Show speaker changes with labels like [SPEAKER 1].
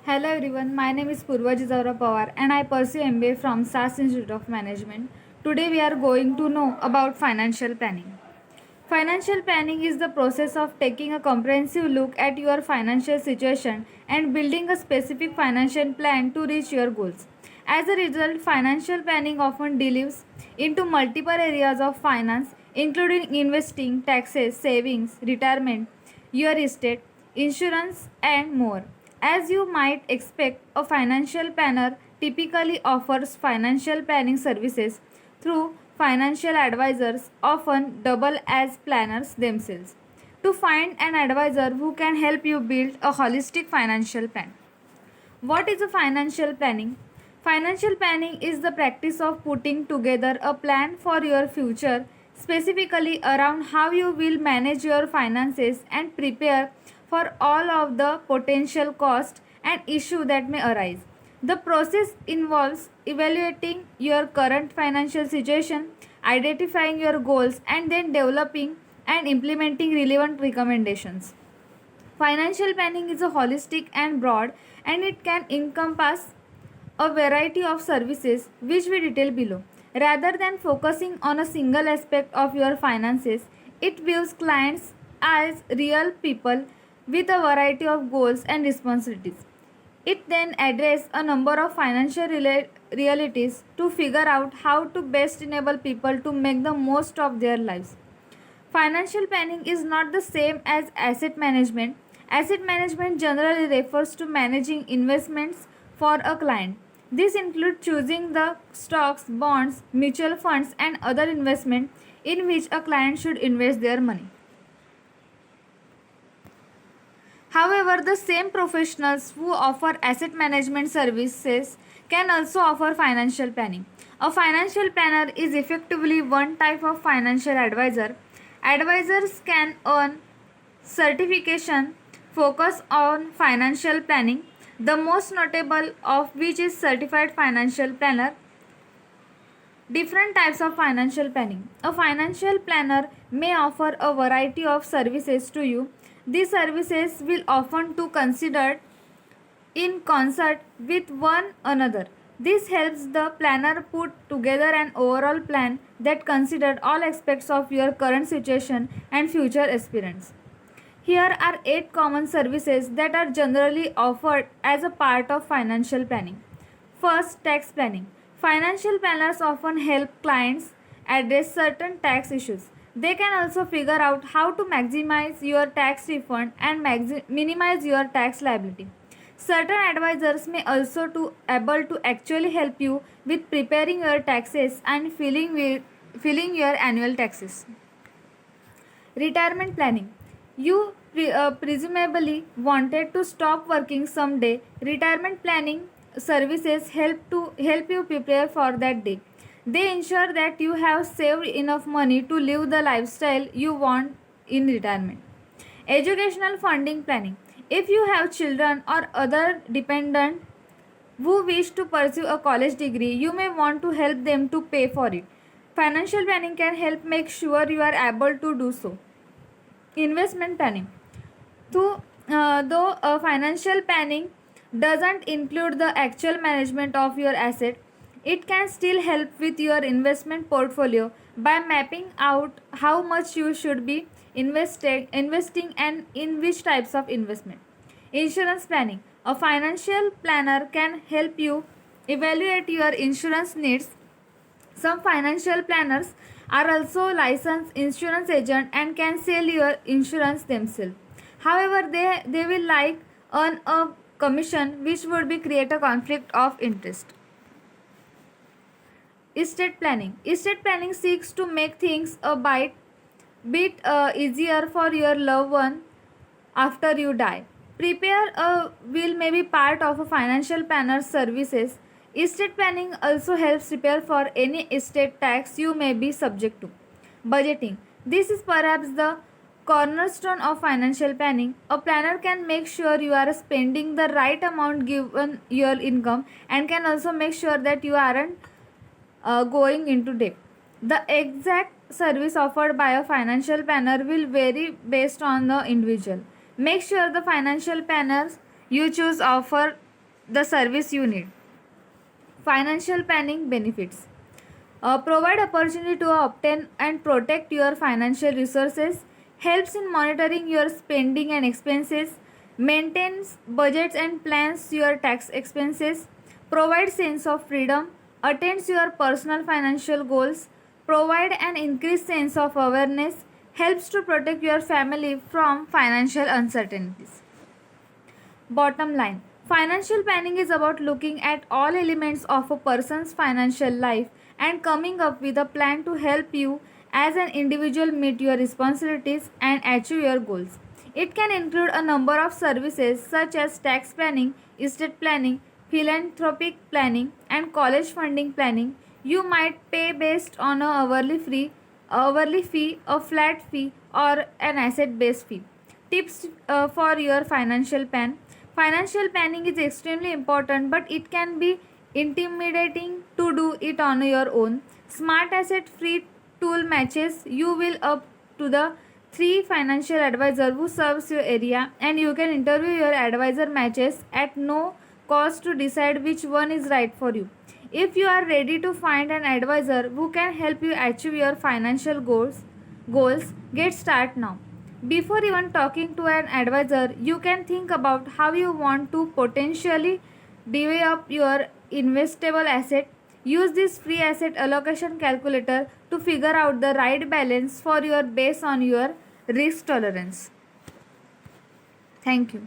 [SPEAKER 1] Hello everyone, my name is Purva Jizaura Pawar and I pursue MBA from SAS Institute of Management. Today we are going to know about financial planning. Financial planning is the process of taking a comprehensive look at your financial situation and building a specific financial plan to reach your goals. As a result, financial planning often delves into multiple areas of finance, including investing, taxes, savings, retirement, real estate, insurance, and more. As you might expect, a financial planner typically offers financial planning services through financial advisors, often double as planners themselves, to find an advisor who can help you build a holistic financial plan. What is a financial planning? Financial planning is the practice of putting together a plan for your future, specifically around how you will manage your finances and prepare for all of the potential costs and issues that may arise. The process involves evaluating your current financial situation, identifying your goals, and then developing and implementing relevant recommendations. Financial planning is a holistic and broad, and it can encompass a variety of services which we detail below. Rather than focusing on a single aspect of your finances, it views clients as real people with a variety of goals and responsibilities. It then addresses a number of financial realities to figure out how to best enable people to make the most of their lives. Financial planning is not the same as asset management. Asset management generally refers to managing investments for a client. This includes choosing the stocks, bonds, mutual funds, and other investment in which a client should invest their money. However, the same professionals who offer asset management services can also offer financial planning. A financial planner is effectively one type of financial advisor. Advisors can earn certification focus on financial planning, the most notable of which is certified financial planner. Different types of financial planning. A financial planner may offer a variety of services to you. These services will often to considered in concert with one another. This helps the planner put together an overall plan that considers all aspects of your current situation and future aspirations. Here are 8 common services that are generally offered as a part of financial planning. First, tax planning. Financial planners often help clients address certain tax issues. They can also figure out how to maximize your tax refund and minimize your tax liability. Certain advisors may also to able to actually help you with preparing your taxes and filing your annual taxes. Retirement planning. You presumably wanted to stop working someday. Retirement planning services help you prepare for that day. They ensure that you have saved enough money to live the lifestyle you want in retirement. Educational funding planning. If you have children or other dependent who wish to pursue a college degree, you may want to help them to pay for it. Financial planning can help make sure you are able to do so. Investment planning. Though financial planning doesn't include the actual management of your asset, it can still help with your investment portfolio by mapping out how much you should be investing and in which types of investment. Insurance planning. A financial planner can help you evaluate your insurance needs. Some financial planners are also licensed insurance agent and can sell your insurance themselves. However, they will like earn a commission which would be create a conflict of interest. Estate planning. Estate planning seeks to make things a bit easier for your loved one after you die. Prepare a will may be part of a financial planner's services. Estate planning also helps prepare for any estate tax you may be subject to. Budgeting. This is perhaps the cornerstone of financial planning. A planner can make sure you are spending the right amount given your income and can also make sure that you aren't going into debt. The exact service offered by a financial planner will vary based on the individual. Make sure the financial planners you choose offer the service you need. Financial planning benefits. Provide opportunity to obtain and protect your financial resources, helps in monitoring your spending and expenses, maintains budgets and plans your tax expenses, provides sense of freedom, attains your personal financial goals, provide an increased sense of awareness, helps to protect your family from financial uncertainties. Bottom line, financial planning is about looking at all elements of a person's financial life and coming up with a plan to help you as an individual meet your responsibilities and achieve your goals. It can include a number of services such as tax planning, estate planning, philanthropic planning, and college funding planning. You might pay based on a hourly fee, a flat fee, or an asset-based fee. Tips for your financial plan. Financial planning is extremely important, but it can be intimidating to do it on your own. Smart Asset Free tool matches you will up to the three financial advisor who serves your area, and you can interview your advisor matches at no cost to decide which one is right for you. If you are ready to find an advisor who can help you achieve your financial goals, get started now. Before even talking to an advisor, you can think about how you want to potentially develop your investable asset. Use this free asset allocation calculator to figure out the right balance for your based on your risk tolerance. Thank you.